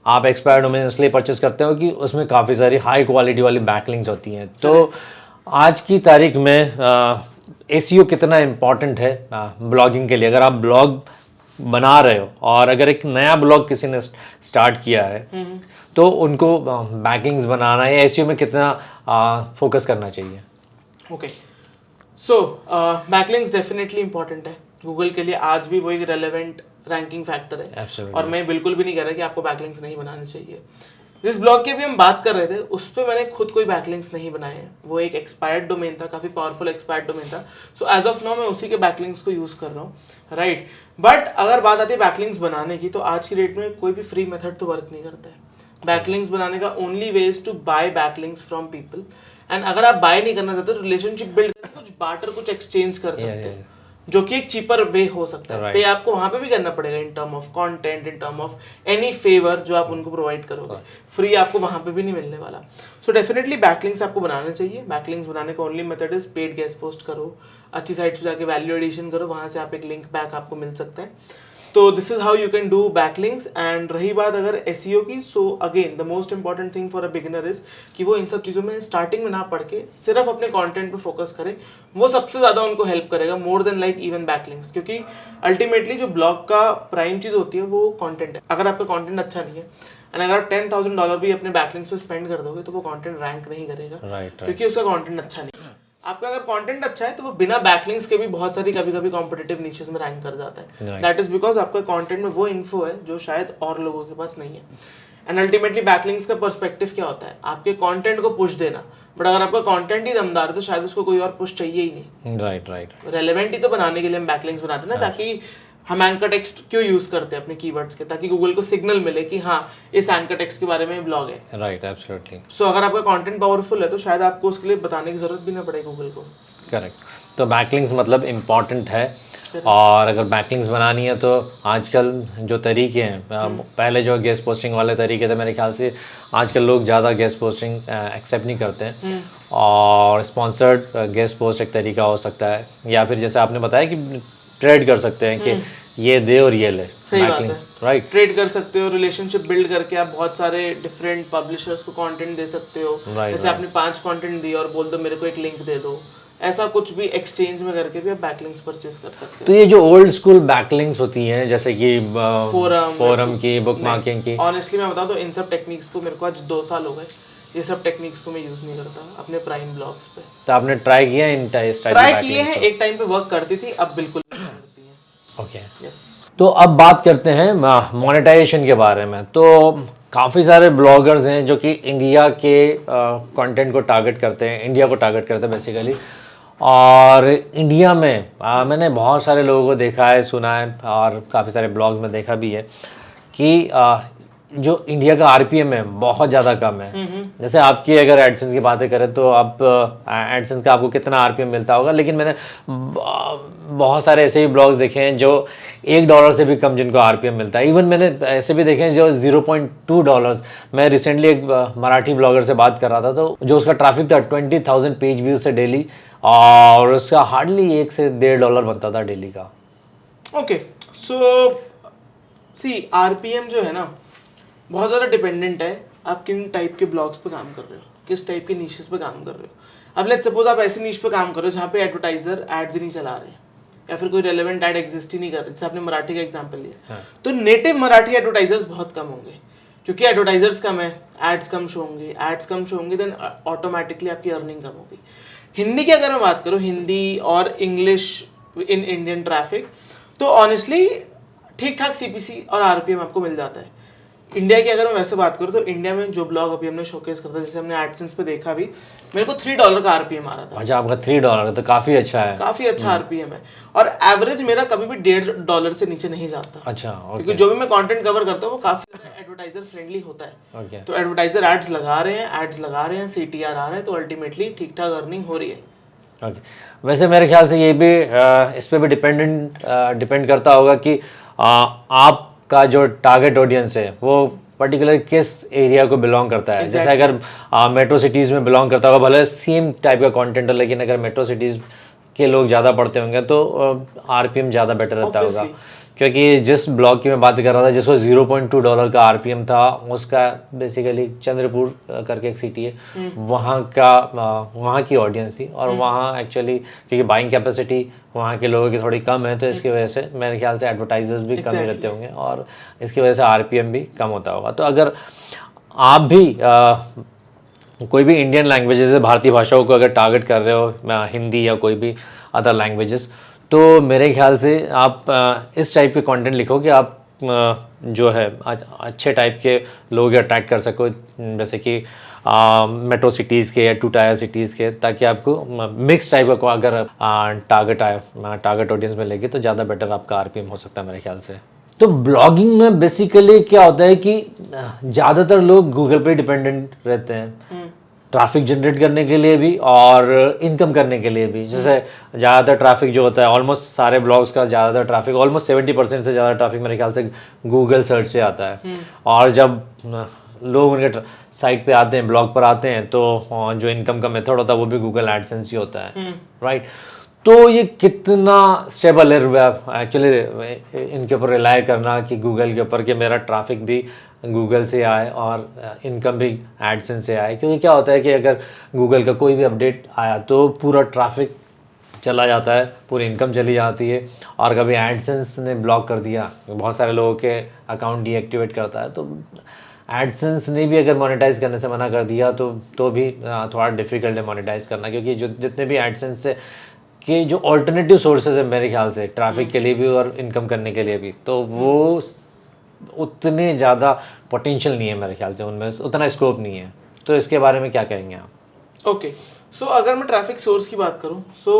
आप एक्सपायर डोमेन इसलिए परचेस करते हो कि उसमें काफ़ी सारी हाई क्वालिटी वाली बैकलिंक्स होती हैं। तो आज की तारीख में एसईओ कितना इम्पॉर्टेंट है ब्लॉगिंग के लिए? अगर आप ब्लॉग बना रहे हो, और अगर एक नया ब्लॉग किसी ने स्टार्ट किया है, तो उनको बैकलिंक्स बनाना या एसईओ में कितना फोकस करना चाहिए? ओके, सो बैकलिंक्स डेफिनेटली इंपॉर्टेंट है गूगल के लिए, आज भी वो एक रेलेवेंट रैंकिंग फैक्टर है। Absolutely. और मैं बिल्कुल भी नहीं कह रहा कि आपको बैकलिंक्स नहीं बनाने चाहिए। जिस ब्लॉग की भी हम बात कर रहे थे, उस पर मैंने खुद कोई बैकलिंक्स नहीं बनाए हैं, वो एक एक्सपायर्ड डोमेन था, काफ़ी पावरफुल एक्सपायर्ड डोमेन था। सो एज ऑफ नाउ मैं उसी के बैकलिंक्स को यूज़ कर रहा हूँ, राइट। बट अगर बात आती है बैकलिंक्स बनाने की, तो आज की डेट में कोई भी फ्री मेथड तो वर्क नहीं करता है। बैकलिंक्स बनाने का only way is to buy backlinks from people, and अगर आप बाय नहीं करना चाहते तो रिलेशनशिप बिल्ड करके कुछ बार्टर, कुछ एक्सचेंज कर सकते हो, जो कि एक चीपर वे हो सकता है। पे आपको वहां पे भी करना पड़ेगा in term of content, in term of any favour जो आप उनको प्रोवाइड करोगे, फ्री आपको वहां पे भी नहीं मिलने वाला। सो डेफिनेटली बैकलिंक्स आपको बनाने चाहिए। बैकलिंक्स बनाने का only method is paid guest post करो, अच्छी साइट पे जाके वैल्यू एडिशन करो, वहां से आप एक लिंक बैक आपको मिल सकता है। तो this is how you can do backlinks. And रही बात अगर एसईओ की, so again the most important thing for a beginner is कि वो इन सब चीज़ों में स्टार्टिंग में ना पढ़ के सिर्फ अपने कंटेंट पे फोकस करें। वो सबसे ज़्यादा उनको हेल्प करेगा, more than like even backlinks, क्योंकि अल्टीमेटली जो ब्लॉग का प्राइम चीज़ होती है वो कंटेंट है। अगर आपका कंटेंट अच्छा नहीं है, एंड अगर आप $10,000 भी अपने बैकलिंक्स पे स्पेंड कर दोगे, तो वो कंटेंट रैंक नहीं करेगा, क्योंकि उसका कंटेंट अच्छा नहीं है। आपका अगर कंटेंट अच्छा है तो वो बिना बैकलिंक्स के भी बहुत सारी कभी कॉम्पिटिटिव निशेस में रैंक कर जाता है। दैट इज बिकॉज आपका कंटेंट में वो इन्फो है जो शायद और लोगों के पास नहीं है। एंड अल्टीमेटली बैकलिंक्स का पर्सपेक्टिव क्या होता है? आपके कंटेंट को पुश देना, बट अगर आपका कंटेंट ही दमदार है तो शायद उसको कोई और पुश चाहिए ही नहीं। राइट। रेलेवेंट ही तो बनाने के लिए हम बैकलिंक्स बनाते हैं ना, ताकि हम एंकर टेक्स्ट क्यों यूज करते हैं अपने कीवर्ड्स के, ताकि गूगल को सिग्नल मिले कि हाँ इस एंकर टेक्स्ट के बारे में ब्लॉग है। Right, absolutely. सो अगर आपका कंटेंट पावरफुल है तो शायद आपको उसके लिए बताने की जरूरत भी ना पड़े गूगल को। करेक्ट। तो बैकलिंक्स मतलब इम्पॉर्टेंट है, और अगर बैकलिंक्स बनानी है तो आजकल जो तरीके हैं, पहले जो गेस्ट पोस्टिंग वाले तरीके थे, मेरे ख्याल से आजकल लोग ज़्यादा गेस्ट पोस्टिंग एक्सेप्ट नहीं करते हैं, और स्पॉन्सर्ड गेस्ट पोस्ट एक तरीका हो सकता है, या फिर जैसे आपने बताया कि ट्रेड कर सकते हैं कि ये दे और ये ले। सही बात है, राइट। ट्रेड कर सकते हो, रिलेशनशिप बिल्ड करके आप बहुत सारे डिफरेंट पब्लिशर्स को कंटेंट दे सकते हो। जैसे आपने 5 कंटेंट दिए और बोल दो मेरे को एक लिंक दे दो, ऐसा कुछ भी एक्सचेंज में करके भी आप बैकलिंक्स परचेज कर सकते हो। तो ये जो ओल्ड स्कूल बैकलिंक्स होती हैं, जैसे कि फोरम की, बुकमार्किंग की, ऑनेस्टली मैं बताऊं तो इन सब टेक्निक्स को मेरे को आज 2 साल हो गए, ये सब टेक्निक्स को मैं यूज नहीं करता अपने प्राइम ब्लॉग्स पे। तो आपने ट्राई किया इन ट्राई किए हैं, एक टाइम पे वर्क करती थी, अब बिल्कुल नहीं करती है। Okay, yes. तो अब बात करते हैं मोनेटाइजेशन के बारे में। तो काफ़ी सारे ब्लॉगर्स हैं जो कि इंडिया के कंटेंट को टारगेट करते हैं, इंडिया को टारगेट करते हैं बेसिकली, और इंडिया में मैंने बहुत सारे लोगों को देखा है, सुना है, और काफ़ी सारे ब्लॉग्स में देखा भी है कि जो इंडिया का आरपीएम है बहुत ज़्यादा कम है। जैसे आपकी अगर एडसेंस की बातें करें तो आप एडसेंस का आपको कितना आरपीएम मिलता होगा, लेकिन मैंने बहुत सारे ऐसे ही ब्लॉग्स देखे हैं जो $1 से भी कम जिनको आरपीएम मिलता है। इवन मैंने ऐसे भी देखे हैं जो $0.2। मैं रिसेंटली एक मराठी ब्लॉगर से बात कर रहा था, तो जो उसका ट्रैफिक था 20,000 पेज व्यूज से डेली, और उसका हार्डली $1 से $1.5 बनता था डेली का। ओके, सो सी आरपीएम जो है ना बहुत ज़्यादा डिपेंडेंट है आप किन टाइप के ब्लॉग्स पे काम कर रहे हो, किस टाइप के नीशेस पे काम कर रहे हो। अब लेट्स सपोज आप ऐसे नीश पे काम कर रहे हो जहाँ पे एडवर्टाइजर एड्स ही नहीं चला रहे या फिर कोई रेलेवेंट एड एग्जिस्ट ही नहीं कर रहे, जैसे आपने मराठी का एग्जांपल लिया, तो नेटिव मराठी एडवर्टाइजर्स बहुत कम होंगे क्योंकि एडवर्टाइजर्स कम है, एड्स कम शो होंगे, एड्स कम शो होंगे, देन ऑटोमेटिकली आपकी अर्निंग कम होगी। हिंदी की अगर मैं बात करूँ, हिंदी और इंग्लिश इन इंडियन ट्रैफिक, तो ऑनेस्टली ठीक ठाक सीपीसी और आरपीएम आपको मिल जाता है। इंडिया की अगर मैं वैसे बात करूँ तो इंडिया में जो ब्लॉग अभी हमने शोकेस करता है, जैसे हमने एडसेंस पे देखा भी, मेरे को $3 का आरपीएम आ रहा था। अच्छा, आपका $3 तो काफ़ी अच्छा है। काफी अच्छा आरपीएम है, और एवरेज मेरा कभी भी $1.5 से नीचे नहीं जाता। अच्छा, क्योंकि जो भी मैं कंटेंट कवर करता हूँ वो काफी एडवर्टाइजर फ्रेंडली होता है। ओके। तो एडवर्टाइजर एड्स लगा रहे हैं, सीटीआर आ रहा है, तो अल्टीमेटली ठीक ठाक अर्निंग हो रही है। ओके, वैसे मेरे ख्याल से ये भी इस पे भी डिपेंड करता होगा कि आपका जो टारगेट ऑडियंस है वो पर्टिकुलर किस एरिया को बिलोंग करता है। जैसे अगर मेट्रो सिटीज़ में बिलोंग करता होगा, भले सेम टाइप का कंटेंट है, लेकिन अगर मेट्रो सिटीज़ के लोग ज़्यादा पढ़ते होंगे तो आरपीएम ज़्यादा बेटर रहता होगा। क्योंकि जिस ब्लॉग की मैं बात कर रहा था जिसको $0.2 का आरपीएम था, उसका बेसिकली चंद्रपुर करके एक सिटी है, वहाँ की ऑडियंस थी, और वहाँ एक्चुअली क्योंकि बाइंग कैपेसिटी वहाँ के लोगों की थोड़ी कम है, तो इसकी वजह से मेरे ख्याल से एडवर्टाइजर्स भी कम ही रहते होंगे, और इसकी वजह से आरपीएम भी कम होता होगा। तो अगर आप भी कोई भी इंडियन लैंग्वेजेस, भारतीय भाषाओं को अगर टारगेट कर रहे हो, हिंदी या कोई भी अदर लैंग्वेजेस, तो मेरे ख्याल से आप इस टाइप के कंटेंट लिखो कि आप जो है अच्छे टाइप के लोग अट्रैक्ट कर सको, जैसे कि मेट्रो सिटीज़ के या 2 टायर सिटीज़ के, ताकि आपको मिक्स टाइप का अगर टारगेट ऑडियंस में लेगी तो ज़्यादा बेटर आपका आरपीएम हो सकता है मेरे ख्याल से। तो ब्लॉगिंग में बेसिकली क्या होता है कि ज़्यादातर लोग गूगल पे डिपेंडेंट रहते हैं, ट्रैफिक जनरेट करने के लिए भी और इनकम करने के लिए भी। जैसे ज़्यादातर ट्रैफिक जो होता है, ऑलमोस्ट सारे ब्लॉग्स का ज़्यादातर ट्रैफिक, ऑलमोस्ट 70% से ज़्यादा ट्रैफिक मेरे ख्याल से गूगल सर्च से आता है। और जब लोग उनके साइट पे आते हैं, ब्लॉग पर आते हैं, तो जो इनकम का मेथड होता है वो भी गूगल एडसेंस ही होता है, राइट। तो ये कितना स्टेबल है एक्चुअली इनके ऊपर रिलाय करना कि गूगल के ऊपर कि मेरा ट्रैफिक भी गूगल से आए और इनकम भी एडसेंस से आए। क्योंकि क्या होता है कि अगर गूगल का कोई भी अपडेट आया तो पूरा ट्रैफिक चला जाता है, पूरी इनकम चली जाती है, और कभी एडसेंस ने ब्लॉक कर दिया, बहुत सारे लोगों के अकाउंट डीएक्टिवेट करता है, तो एडसेंस ने भी अगर मोनेटाइज करने से मना कर दिया तो भी थोड़ा डिफिकल्ट है मोनेटाइज करना। क्योंकि जो जितने भी एडसेंस से कि जो ऑल्टरनेटिव सोर्सेज है मेरे ख्याल से ट्रैफिक के लिए भी और इनकम करने के लिए भी, तो वो उतने ज़्यादा पोटेंशियल नहीं है मेरे ख्याल से, उनमें उतना स्कोप नहीं है। तो इसके बारे में क्या कहेंगे आप? ओके, सो अगर मैं ट्रैफिक सोर्स की बात करूं, सो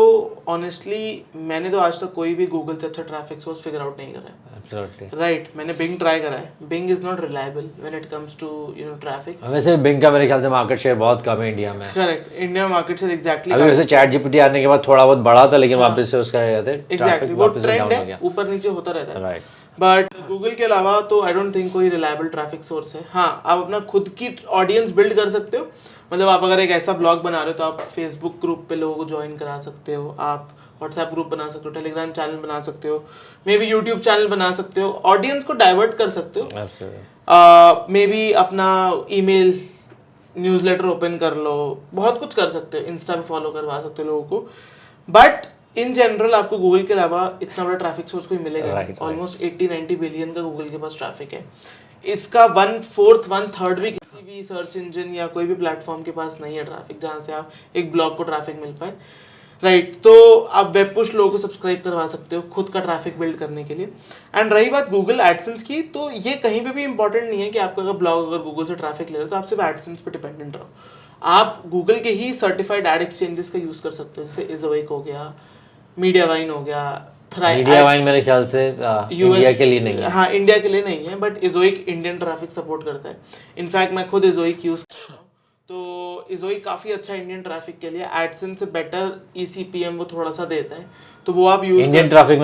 ऑनेस्टली मैंने तो आज तक कोई भी गूगल से अच्छा ट्रैफिक सोर्स फिगर आउट नहीं करा है। एब्सोल्युटली राइट, मैंने बिंग ट्राई करा है। Bing is not reliable when it comes to traffic. वैसे बिंग का मेरे ख्याल से मार्केट शेयर बहुत कम है इंडिया में। Correct, India market share exactly. अभी वैसे चैट जीपीटी आने के बाद थोड़ा बहुत बढ़ा था, लेकिन वापस से उसका एग्जैक्टली वो ट्रेंड है, ऊपर नीचे होता रहता है, राइट। बट गूगल के अलावा तो आई डोंट थिंक कोई रिलायबल ट्रैफिक सोर्स है। हाँ, आप अपना खुद की ऑडियंस बिल्ड कर सकते हो। मतलब आप अगर एक ऐसा ब्लॉग बना रहे हो तो आप फेसबुक ग्रुप पे लोगों को ज्वाइन करा सकते हो, आप व्हाट्सएप ग्रुप बना सकते हो, टेलीग्राम चैनल बना सकते हो, मे बी यूट्यूब चैनल बना सकते हो, ऑडियंस को डाइवर्ट कर सकते हो, मे बी अपना ईमेल न्यूज़लेटर ओपन कर लो, बहुत कुछ कर सकते हो, इंस्टा पे फॉलो करवा सकते हो लोगों को। बट इन जनरल आपको गूगल के अलावा इतना बड़ा ट्रैफिक सोर्स कोई मिलेगा नहीं। ऑलमोस्ट 80-90 बिलियन का गूगल के पास ट्रैफिक है। इसका 1/4 1/3 भी किसी भी सर्च इंजन या कोई भी प्लेटफॉर्म के पास नहीं है ट्रैफिक, जहाँ से आप एक ब्लॉग को ट्रैफिक मिल पाए, राइट। तो आप वेब पुश लोगों को सब्सक्राइब करवा सकते हो खुद का ट्रैफिक बिल्ड करने के लिए। एंड रही बात गूगल एडसेंस की, तो ये कहीं पे भी इंपॉर्टेंट नहीं है कि आपका अगर ब्लॉग अगर गूगल से ट्रैफिक ले रहे हो तो आप सिर्फ एडसेंस पे डिपेंडेंट रहो। आप गूगल के ही सर्टिफाइड एड एक्सचेंजेस का यूज़ कर सकते हो, जैसे इजोवेक हो गया, मीडिया वाइन हो गया, मीडिया बाइंग मेरे ख्याल से इंडिया के लिए नहीं है। हाँ, इंडिया के लिए नहीं है, बट इजोइक इंडियन ट्रैफिक सपोर्ट करता है। इनफैक्ट मैं खुद इजोइक यूज करता हूँ, तो इजोइक काफ़ी अच्छा इंडियन ट्रैफिक के लिए एडसेंस से बेटर ECPM वो थोड़ा सा देता है, तो वो आप यूज इंडियन ट्रैफिक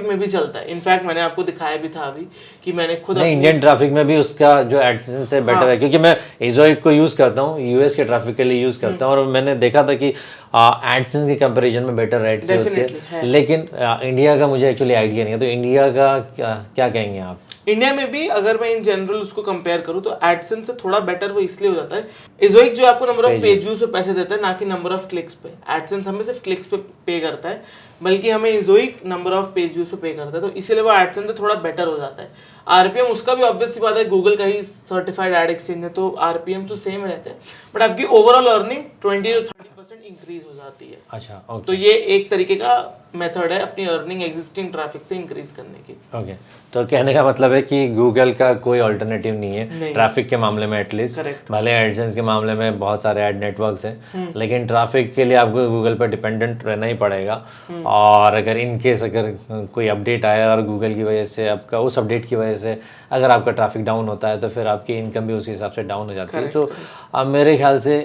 में भी चलता है। इनफैक्ट मैंने आपको दिखाया भी था अभी कि मैंने खुद इंडियन ट्रैफिक में भी उसका जो एडसेंस है बेटर है, क्योंकि मैं इजोइक को यूज करता हूँ, यूएस के ट्रैफिक के लिए यूज करता हूँ, और मैंने देखा था कि एडसेंस के कंपैरिजन में बेटर रेट्स है उसके, लेकिन इंडिया का मुझे एक्चुअली आइडिया नहीं है, तो इंडिया का क्या कहेंगे आप? इंडिया में भी अगर मैं इन जनरल उसको कंपेयर करूं तो एडसेंस से थोड़ा बेटर वो इसलिए हो जाता है, इजोइक जो आपको नंबर ऑफ पेज व्यूज पे पैसे देता है, ना कि नंबर ऑफ क्लिक्स पे। एडसेंस हमें सिर्फ क्लिक्स पे पे करता है, बल्कि हमें इजोइक नंबर ऑफ पेज व्यूज पे पे करता है, तो इसीलिए वो एडसेंस से थोड़ा बेटर हो जाता है। आरपीएम उसका भी ऑब्वियस सी बात है, गूगल का ही सर्टिफाइड एड एक्सचेंज है, तो आरपीएम तो सेम रहते हैं, बट आपकी ओवरऑल अर्निंग 20 to 30% इंक्रीज हो जाती है। अच्छा, ओके। तो ये एक तरीके का मेथड है अपनी अर्निंग एग्जिस्टिंग ट्रैफिक से इंक्रीज करने की। ओके, तो कहने का मतलब है कि गूगल का कोई ऑल्टरनेटिव नहीं है ट्रैफिक के मामले में, एटलीस्ट। भले एडसेंस के मामले में बहुत सारे एड नेटवर्क्स हैं, लेकिन ट्रैफिक के लिए आपको गूगल पर डिपेंडेंट रहना ही पड़ेगा। और अगर इन केस अगर कोई अपडेट आया और गूगल की वजह से आपका उस अपडेट की वजह से अगर आपका ट्रैफिक डाउन होता है, तो फिर आपकी इनकम भी उसी हिसाब से डाउन हो जाती है। तो अब मेरे ख्याल से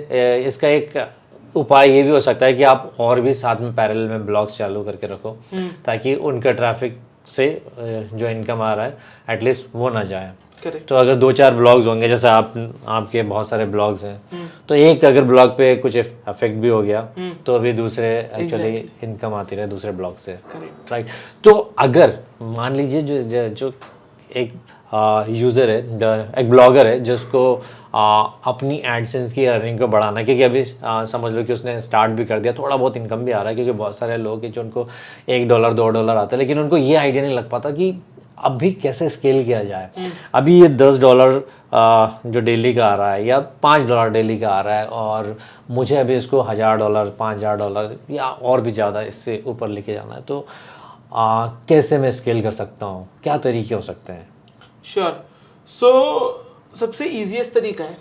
इसका एक उपाय ये भी हो सकता है कि आप और भी साथ में पैरेलल में ब्लॉग्स चालू करके रखो, ताकि उनका ट्रैफिक से जो इनकम आ रहा है एटलीस्ट वो ना जाए। तो अगर 2-4 ब्लॉग्स होंगे, जैसे आपके बहुत सारे ब्लॉग्स हैं, तो एक अगर ब्लॉग पे कुछ इफेक्ट भी हो गया, तो अभी दूसरे एक्चुअली इनकम आती रहे दूसरे ब्लॉग से, राइट। तो अगर मान लीजिए जो एक यूज़र है, एक ब्लॉगर है जिसको अपनी एडसेंस की अर्निंग को बढ़ाना है, क्योंकि अभी समझ लो कि उसने स्टार्ट भी कर दिया, थोड़ा बहुत इनकम भी आ रहा है, क्योंकि बहुत सारे लोग हैं जो उनको $1 $2 आता है, लेकिन उनको ये आइडिया नहीं लग पाता कि अभी कैसे स्केल किया जाए। अभी ये $10 जो डेली का आ रहा है, या $5 डेली का आ रहा है, और मुझे अभी इसको $1000 $5000 या और भी ज़्यादा इससे ऊपर लेके जाना है, तो कैसे मैं स्केल कर सकता हूँ, क्या तरीके हो सकते हैं? श्योर। सो सबसे ईजीएस्ट तरीका है,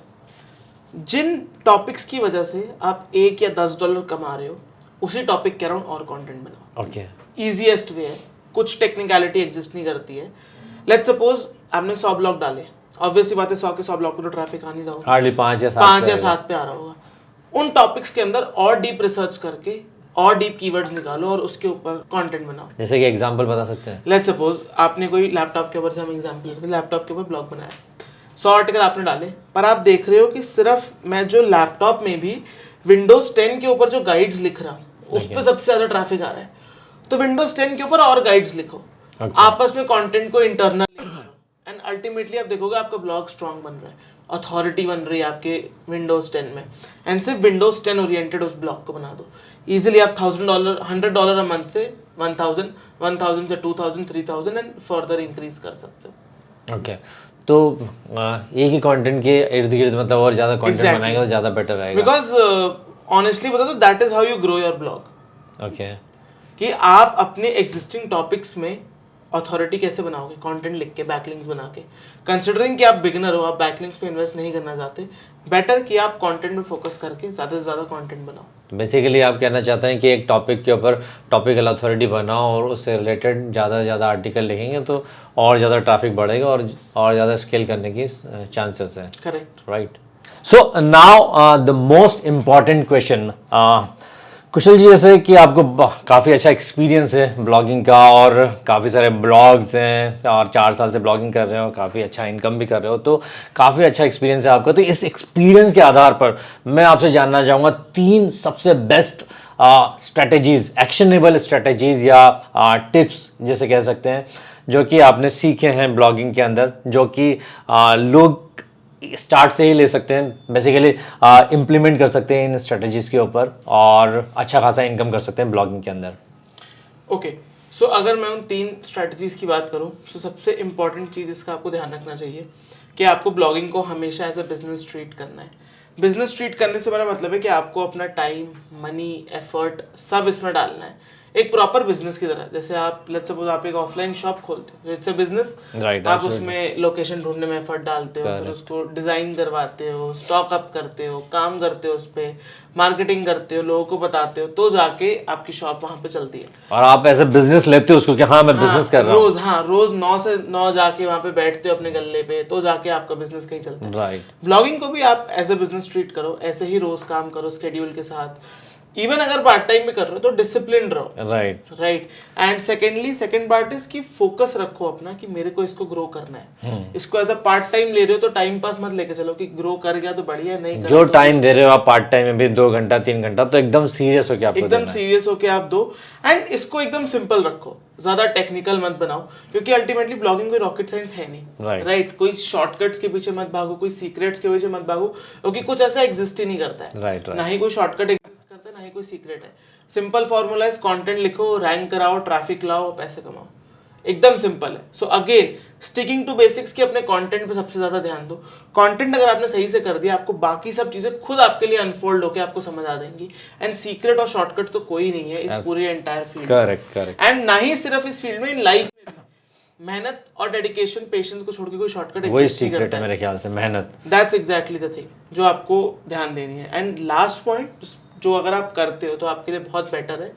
जिन टॉपिक्स की वजह से आप $1 या $10 कमा रहे हो, उसी टॉपिक के अराउंड और कंटेंट बनाओ। ओके, ईजीएस्ट वे है, कुछ टेक्निकलिटी एग्जिस्ट नहीं करती है। लेट्स सपोज आपने 100 ब्लॉग डाले, ऑब्वियसली बात है 100 के 100 ब्लॉग पे तो ट्रैफिक आ नहीं रहा होगा, हार्डली 5 या 7 पे आ रहा होगा। उन टॉपिक्स के अंदर और डीप रिसर्च करके और डीप कीवर्ड्स निकालो और उसके ऊपर कंटेंट बनाओ। जैसे कि एग्जांपल बता सकते हैं? लेट्स सपोज आपने कोई लैपटॉप के ऊपर से हम एग्जांपल लेते हैं, लैपटॉप के ऊपर ब्लॉग बनाया, 100 आर्टिकल आपने डाले, पर आप देख रहे हो कि सिर्फ मैं जो लैपटॉप में भी विंडोज 10 के ऊपर जो गाइड्स लिख रहा हूँ उस पर सबसे ज्यादा ट्रैफिक आ रहा है, तो विंडोज 10 के ऊपर और गाइड्स लिखो, आपस में कंटेंट को इंटरनल एंड अल्टीमेटली आप देखोगे आपका ब्लॉग स्ट्रांग बन रहा है, अथॉरिटी बन रही है आपके विंडोज 10 में, एंड सिर्फ विंडोज 10 ओरिएंटेड उस ब्लॉग को बना दो। इजीली आप $100 अ मंथ से 1000 से 2000 3000 एंड फर्दर इंक्रीज कर सकते हो। ओके, तो एक ही कंटेंट के इर्द गिर्द मतलब और ज्यादा कंटेंट बनाएंगे तो ज्यादा बेटर रहेगा, बिकॉज ऑनेस्टली बता तो that is how you grow your blog. Okay, कि आप अपने एग्जिस्टिंग टॉपिक्स में अथॉरिटी कैसे बनाओगे, कंटेंट लिख के, बैकलिंक्स बना के। कंसिडरिंग कि आप बिगिनर हो, आप बैकलिंक्स पे इन्वेस्ट नहीं करना चाहते, बेटर कि आप कंटेंट में फोकस करके ज़्यादा से ज़्यादा कंटेंट बनाओ। तो बेसिकली आप कहना चाहते हैं कि एक टॉपिक के ऊपर टॉपिकल अथॉरिटी बनाओ और उससे रिलेटेड ज़्यादा से ज़्यादा आर्टिकल लिखेंगे तो और ज़्यादा ट्रैफिक बढ़ेगा और ज़्यादा स्केल करने की चांसेस है। Correct, right. So now the most important question, Kushal ji, जैसे कि आपको काफ़ी अच्छा एक्सपीरियंस है ब्लॉगिंग का और काफ़ी सारे ब्लॉग्स हैं और 4 साल से ब्लॉगिंग कर रहे हो, काफ़ी अच्छा इनकम भी कर रहे हो, तो काफ़ी अच्छा एक्सपीरियंस है आपका। तो इस एक्सपीरियंस के आधार पर मैं आपसे जानना चाहूँगा 3 सबसे बेस्ट स्ट्रेटजीज, एक्शनेबल स्ट्रेटजीज या टिप्स जैसे कह सकते हैं, जो कि आपने सीखे हैं ब्लॉगिंग के अंदर, जो कि लोग स्टार्ट से ही ले सकते हैं, बेसिकली इम्प्लीमेंट कर सकते हैं इन स्ट्रेटजीज के ऊपर और अच्छा खासा इनकम कर सकते हैं ब्लॉगिंग के अंदर। ओके, सो अगर मैं उन 3 स्ट्रेटजीज की बात करूं तो सबसे इंपॉर्टेंट चीज़ इसका आपको ध्यान रखना चाहिए कि आपको ब्लॉगिंग को हमेशा एज अ बिजनेस ट्रीट करना है। बिजनेस ट्रीट करने से मेरा मतलब है कि आपको अपना टाइम, मनी, एफर्ट सब इसमें डालना है। एक प्रॉपर बिजनेस की तरह। जैसे आप लेट्स सपोज आप एक ऑफलाइन शॉप खोलते हो, इट्स अ बिजनेस, Right, आप उसमें लोकेशन ढूंढने में एफर्ट डालते हो, फिर उसको डिजाइन करवाते हो, स्टॉक अप करते हो, काम करते हो उस पे, मार्केटिंग करते हो, लोगों को बताते हो, तो जाके आपकी शॉप वहां पे चलती है। और आप ऐसे बिजनेस लेते हो उसको कि हाँ मैं बिजनेस कर रहा हूँ। रोज 9 से 9 जाके वहां पे बैठते हो अपने गल्ले पे, तो जाके आपका बिजनेस कहीं चलता है। राइट, ब्लॉगिंग को भी आप एज ए बिजनेस ट्रीट करो, ऐसे ही रोज काम करो स्केड्यूल के साथ। इवन अगर पार्ट टाइम भी कर रहे हो तो डिसिप्लिन रहो। Right, right. And second part is कि फोकस रखो अपना कि मेरे को इसको ग्रो करना है। इसको एज अ पार्ट टाइम ले रहे हो तो टाइम पास मत लेके चलो कि ग्रो कर गया तो बढ़िया है, नहीं कर जो टाइम दे रहे हो आप पार्ट टाइम में भी 2 घंटा 3 घंटा, तो एकदम सीरियस होके आपको एकदम देना है। सीरियस होके आप दो। एंड इसको एकदम सिंपल रखो, ज्यादा टेक्निकल मत बनाओ, क्योंकि अल्टीमेटली ब्लॉगिंग कोई रॉकेट साइंस है नहीं। राइट। कोई शॉर्टकट्स के पीछे मत भागो, कोई सीक्रेट्स के पीछे मत भागो, क्योंकि कुछ ऐसा एग्जिस्ट ही नहीं करता है। राइट, ना ही कोई शॉर्टकट एग्जिस्ट करता है, ना ही कोई सीक्रेट है। सिंपल फॉर्मूला इज कंटेंट लिखो, रैंक कराओ, ट्रैफिक लाओ, पैसे कमाओ। एकदम सिंपल है। So again sticking to basics कि अपने कंटेंट पे सबसे ज्यादा ध्यान दो। कंटेंट अगर आपने सही से कर दिया, आपको बाकी सब चीजें खुद आपके लिए अनफोल्ड होकर आपको समझ आ जाएंगी। एंड सीक्रेट और शॉर्टकट तो कोई नहीं है इस पूरे एंटायर फील्ड। करेक्ट। एंड ना ही सिर्फ इस फील्ड में, इन लाइफ में भी मेहनत और डेडिकेशन, पेशेंस को छोड़ के कोई शॉर्टकट वही एग्जिस्ट नहीं सीक्रेट करता है है। मेरे ख्याल से, मेहनत। दैट्स एग्जैक्टली द थिंग जो आपको ध्यान देनी है। एंड लास्ट पॉइंट जो अगर आप करते हो तो आपके लिए बहुत बेटर है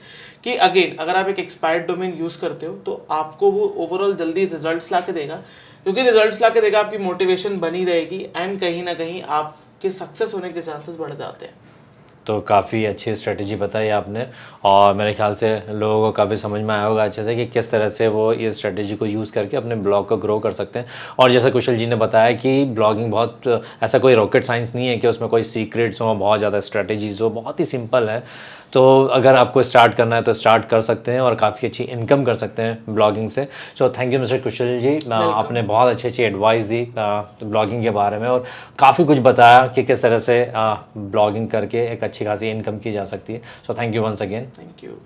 कि अगेन अगर आप एक एक्सपायर्ड डोमेन यूज करते हो तो आपको वो ओवरऑल जल्दी रिजल्ट्स ला के देगा, क्योंकि रिजल्ट्स ला के देगा, आपकी मोटिवेशन बनी रहेगी एंड कहीं ना कहीं आपके सक्सेस होने के चांसेस बढ़ जाते हैं। तो काफ़ी अच्छी स्ट्रेटजी बताई आपने, और मेरे ख्याल से लोगों को काफ़ी समझ में आया होगा अच्छे से कि किस तरह से वो ये स्ट्रेटजी को यूज़ करके अपने ब्लॉग को ग्रो कर सकते हैं। और जैसे कुशल जी ने बताया कि ब्लॉगिंग बहुत ऐसा कोई रॉकेट साइंस नहीं है कि उसमें कोई सीक्रेट्स हो, बहुत ज़्यादा स्ट्रेटजीज हो, बहुत ही सिंपल है। तो अगर आपको स्टार्ट करना है तो स्टार्ट कर सकते हैं और काफ़ी अच्छी इनकम कर सकते हैं ब्लॉगिंग से। सो थैंक यू मिस्टर कुशल जी, आपने बहुत अच्छी एडवाइस दी ब्लॉगिंग के बारे में, और काफ़ी कुछ बताया कि किस तरह से ब्लॉगिंग करके एक अच्छी खासी इनकम की जा सकती है। So thank you once again. Thank you.